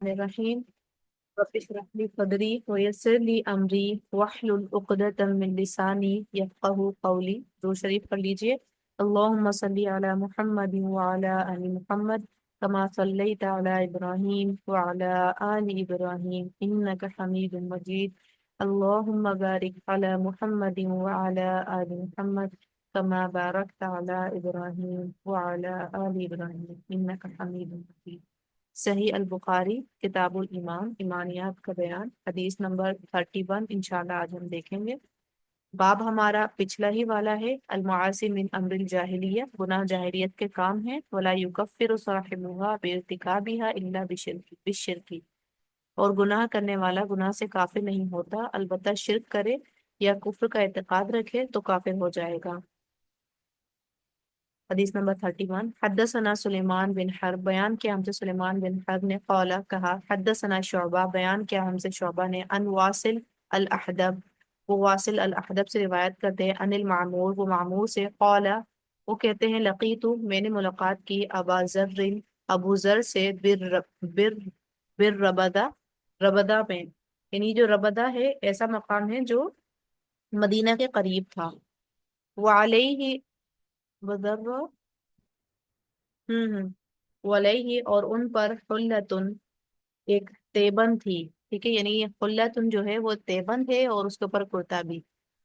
الرحیم رب اشرح لی صدری ویسر لی امری واحلل عقدۃ من لسانی یفقہوا قولی۔ درود شریف پڑھ لیجئے۔ اللہم صلی علی محمد وعلی آل محمد کما صلیت علی ابراہیم وعلی آل ابراہیم انک حمید مجید۔ اللہم بارک علی محمد وعلی آل محمد کما بارکت علی ابراہیم وعلی آل ابراہیم انک حمید مجید۔ صحیح البخاری کتاب الایمان، ایمانیات کا بیان، حدیث نمبر 31 انشاءاللہ آج ہم دیکھیں گے۔ باب ہمارا پچھلا ہی والا ہے، المعاصی من امر الجاہلیہ، گناہ جاہلیت کے کام ہیں، ولا یکفر صاحبها بارتکابها الا بالشرک، اور گناہ کرنے والا گناہ سے کافر نہیں ہوتا البتہ شرک کرے یا کفر کا اعتقاد رکھے تو کافر ہو جائے گا۔ حدیث نمبر 31، حدثنا سلیمان بن حرب، بیان کیا ہم سے سلیمان بن حرب نے، قال کہا، حدثنا شعبہ، بیان کیا ہم سے شعبہ نے، ان واصل الاحدب، وہ واصل الاحدب سے روایت کرتے ہیں، ان المعمور، وہ معمور سے، قال وہ کہتے ہیں، لقیتو، میں نے ملاقات کی، ابا ذر، ابو ذر سے، بر ربدہ، ربدہ میں، یعنی جو ربدہ ہے ایسا مقام ہے جو مدینہ کے قریب تھا، وعلیہ وذر، ولیہ، اور ان پر حلتن، ایک تیبن تھی، ٹھیک ہے، یعنی یہ حلتن جو ہے وہ تیبن ہے اور اس کے اوپر کرتا بھی،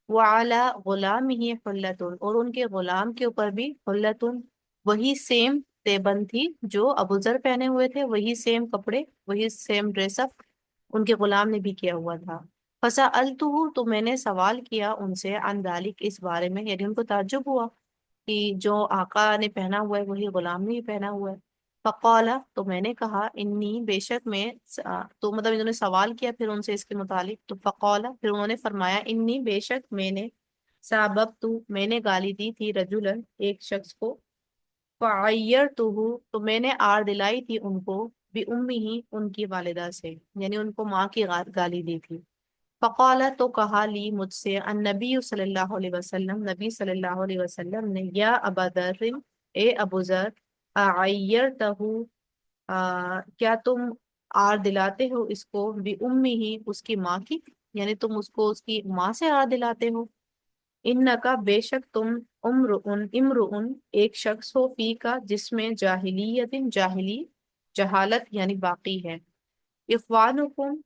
وعلی غلامہ حلتن، اور ان کے غلام کے اوپر بھی حلتن، وہی سیم تیبن تھی جو ابو ذر پہنے ہوئے تھے، وہی سیم کپڑے، وہی سیم ڈریس اپ ان کے غلام نے بھی کیا ہوا تھا۔ فسألتہ، تو میں نے سوال کیا ان سے، عن ذالک، اس بارے میں، یعنی ان کو تعجب ہوا کہ جو آقا نے پہنا ہوا ہے وہی غلام نے بھی پہنا ہوا ہے۔ فقالا، تو میں نے کہا، انی، بے شک میں، تو مطلب انہوں نے سوال کیا پھر ان سے اس کے متعلق، تو فقالا، پھر انہوں نے فرمایا، انی، بے شک میں نے، ساببت، میں نے گالی دی تھی، رجلا، ایک شخص کو، فعیرتہ، تو میں نے آر دلائی تھی ان کو، بأمہ، ان کی والدہ سے، یعنی ان کو ماں کی گالی دی تھی۔ فقال، تو کہا، لی، مجھ سے، النبی صلی اللہ علیہ وسلم، نبی صلی اللہ علیہ وسلم نے، یا ابا ذر، اے ابو ذر، اعیرتہ، کیا تم آر دلاتے ہو اس کو، بأمہ، اس کی ماں کی، یعنی تم اس کو اس کی ماں سے آر دلاتے ہو، انکا، بے شک تم، امرؤن، ایک شخص ہو، فی کا، جس میں جاہلیت، جاہلی، جہالت یعنی باقی ہے، اخوانکم،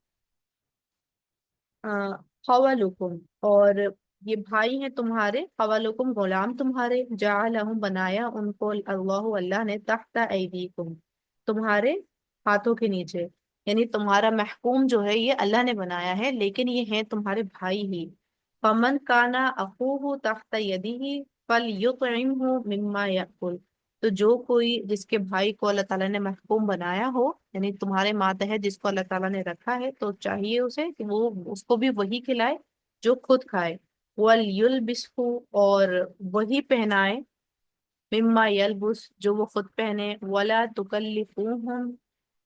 خوالکم، اور یہ بھائی ہیں تمہارے، خوالکم، غلام تمہارے، جعلہم، بنایا ان کو، اللہ، اللہ نے، تحت ایدیکم، تمہارے ہاتھوں کے نیچے، یعنی تمہارا محکوم جو ہے یہ اللہ نے بنایا ہے لیکن یہ ہیں تمہارے بھائی ہی۔ فمن کانا اخوہ تحت یدہ فلیطعمہ مما یأکل، تو جو کوئی جس کے بھائی کو اللہ تعالیٰ نے محکوم بنایا ہو، یعنی تمہارے ماتحت جس کو اللہ تعالیٰ نے رکھا ہے، تو چاہیے اسے کہ وہ اس کو بھی وہی کھلائے جو خود کھائے، وَلْيُلْبِسْهُ، اور وہی پہنائے، مما یلبس، جو وہ خود پہنے، ولا تکلفوہم،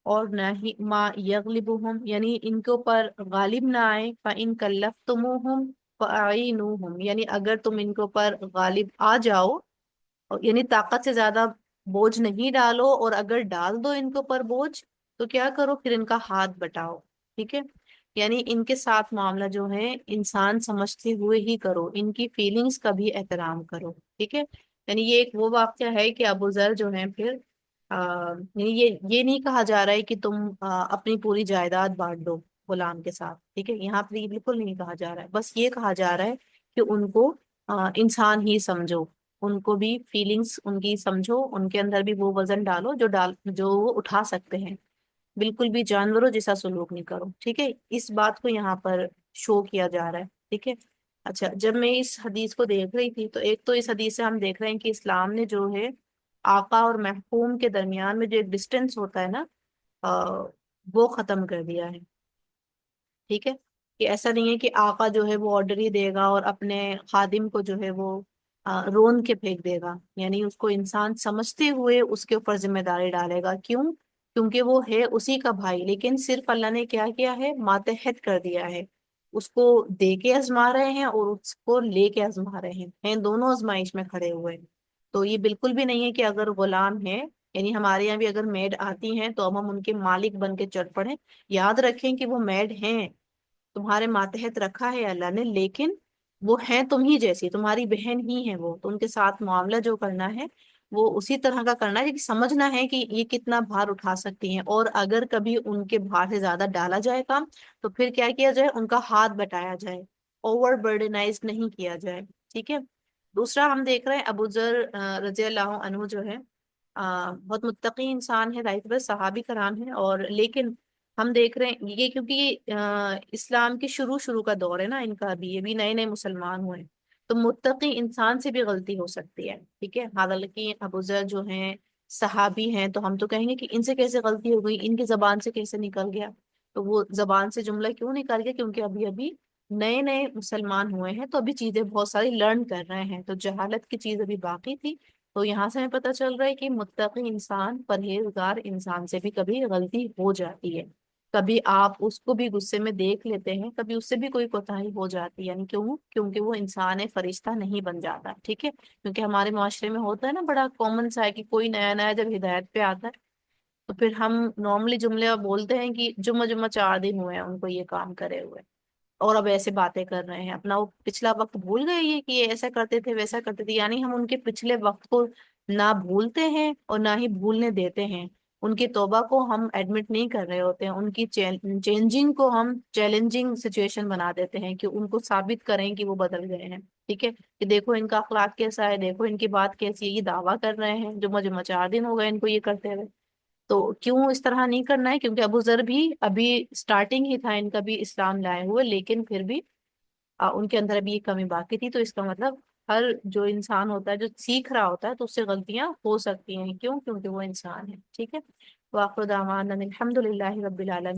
اور نہ ہی ما یغلبہم، یعنی ان کے اوپر غالب نہ آئے، فَإِن كَلَّفْتُمُوهُمْ فَأَعِينُوهُمْ، یعنی اگر تم ان کے اوپر غالب آ جاؤ، یعنی طاقت سے زیادہ بوجھ نہیں ڈالو، اور اگر ڈال دو ان کے اوپر بوجھ تو کیا کرو، پھر ان کا ہاتھ بٹاؤ، ٹھیک ہے، یعنی ان کے ساتھ معاملہ جو ہے انسان سمجھتے ہوئے ہی کرو، ان کی فیلنگز کا بھی احترام کرو، ٹھیک ہے، یعنی یہ ایک وہ واقعہ ہے کہ ابو ذر جو ہیں پھر یعنی یہ نہیں کہا جا رہا ہے کہ تم اپنی پوری جائیداد بانٹ دو غلام کے ساتھ، ٹھیک ہے، یہاں پر یہ بالکل نہیں کہا جا رہا ہے، بس یہ کہا جا رہا ہے کہ ان کو انسان ہی سمجھو، ان کو بھی فیلنگز ان کی سمجھو، ان کے اندر بھی وہ وزن ڈالو جو وہ اٹھا سکتے ہیں، بالکل بھی جانوروں جیسا سلوک نہیں کرو، ٹھیک ہے، اس بات کو یہاں پر شو کیا جا رہا ہے، ٹھیک ہے۔ اچھا، جب میں اس حدیث کو دیکھ رہی تھی تو ایک تو اس حدیث سے ہم دیکھ رہے ہیں کہ اسلام نے جو ہے آقا اور محکوم کے درمیان میں جو ایک ڈسٹینس ہوتا ہے نا، وہ ختم کر دیا ہے، ٹھیک ہے، کہ ایسا نہیں ہے کہ آقا جو ہے وہ آرڈر ہی دے گا اور اپنے خادم کو جو ہے وہ رون کے پھینک دے گا، یعنی اس کو انسان سمجھتے ہوئے اس کے اوپر ذمہ داری ڈالے گا، کیوں؟ کیونکہ وہ ہے اسی کا بھائی، لیکن صرف اللہ نے کیا کیا ہے، ماتحت کر دیا ہے، اس کو دے کے آزما رہے ہیں اور اس کو لے کے آزما رہے ہیں دونوں آزمائش میں کھڑے ہوئے ہیں، تو یہ بالکل بھی نہیں ہے کہ اگر غلام ہے یعنی ہمارے یہاں بھی اگر میڈ آتی ہیں تو اب ہم ان کے مالک بن کے چل پڑیں. یاد رکھیں کہ وہ میڈ ہیں، تمہارے ماتحت رکھا ہے اللہ نے، لیکن وہ ہیں تم ہی جیسی، تمہاری بہن ہی ہے وہ، تو ان کے ساتھ معاملہ جو کرنا ہے وہ اسی طرح کا کرنا ہے، لیکن سمجھنا ہے کہ یہ کتنا بھار اٹھا سکتی ہیں، اور اگر کبھی ان کے بھار سے زیادہ ڈالا جائے کام تو پھر کیا کیا جائے، ان کا ہاتھ بٹایا جائے، اوور برڈنائز نہیں کیا جائے. ٹھیک ہے. دوسرا ہم دیکھ رہے ہیں ابو ذر رضی اللہ عنہ جو ہے بہت متقی انسان ہے، ظاہر بس صحابی کرام ہیں، اور لیکن ہم دیکھ رہے ہیں یہ کیونکہ یہ اسلام کی شروع کا دور ہے نا ان کا، بھی یہ بھی نئے نئے مسلمان ہوئے ہیں، تو متقی انسان سے بھی غلطی ہو سکتی ہے. ٹھیک ہے. حالانکہ ابو ذر جو ہیں صحابی ہیں، تو ہم تو کہیں گے کہ ان سے کیسے غلطی ہو گئی، ان کی زبان سے کیسے نکل گیا. تو وہ زبان سے جملہ کیوں نکل گیا، کیونکہ ابھی ابھی نئے نئے مسلمان ہوئے ہیں، تو ابھی چیزیں بہت ساری لرن کر رہے ہیں، تو جہالت کی چیز ابھی باقی تھی. تو یہاں سے ہمیں پتہ چل رہا ہے کہ متقی انسان، پرہیزگار انسان سے بھی کبھی غلطی ہو جاتی ہے. کبھی آپ اس کو بھی غصے میں دیکھ لیتے ہیں، کبھی اس سے بھی کوئی کوتاہی ہو جاتی ہے، یعنی کیوں؟ کیونکہ وہ انسان ہے، فرشتہ نہیں بن جاتا. ٹھیک ہے. کیونکہ ہمارے معاشرے میں ہوتا ہے نا، بڑا کامن سا ہے کہ کوئی نیا نیا جب ہدایت پہ آتا ہے تو پھر ہم نارملی جملے بولتے ہیں کہ جمعہ جمعہ 4 دن ہوئے ہیں ان کو یہ کام کرے ہوئے، اور اب ایسے باتیں کر رہے ہیں، اپنا وہ پچھلا وقت بھول گئے یہ کہ یہ ایسا کرتے تھے ویسا کرتے تھے. یعنی ہم ان کے پچھلے وقت کو نہ بھولتے ہیں اور نہ ہی بھولنے دیتے ہیں. ان کی توبہ کو ہم ایڈمٹ نہیں کر رہے ہوتے ہیں، ان کی چینجنگ کو ہم چیلنجنگ سچویشن بنا دیتے ہیں کہ ان کو ثابت کریں کہ وہ بدل گئے ہیں. ٹھیک ہے. کہ دیکھو ان کا اخلاق کیسا ہے، دیکھو ان کی بات کیسی ہے، یہ دعویٰ کر رہے ہیں جمعہ جمعہ 4 دن ہو گئے ان کو یہ کرتے ہوئے. تو کیوں اس طرح نہیں کرنا ہے؟ کیونکہ ابو ذر بھی ابھی سٹارٹنگ ہی تھا ان کا بھی اسلام لائے ہوئے، لیکن پھر بھی ان کے اندر ابھی یہ کمی باقی تھی. تو اس کا مطلب ہر جو انسان ہوتا ہے جو سیکھ رہا ہوتا ہے تو اس سے غلطیاں ہو سکتی ہیں. کیوں؟ کیونکہ وہ انسان ہے. ٹھیک ہے. وآخر دعوانا الحمد للہ رب العالمین.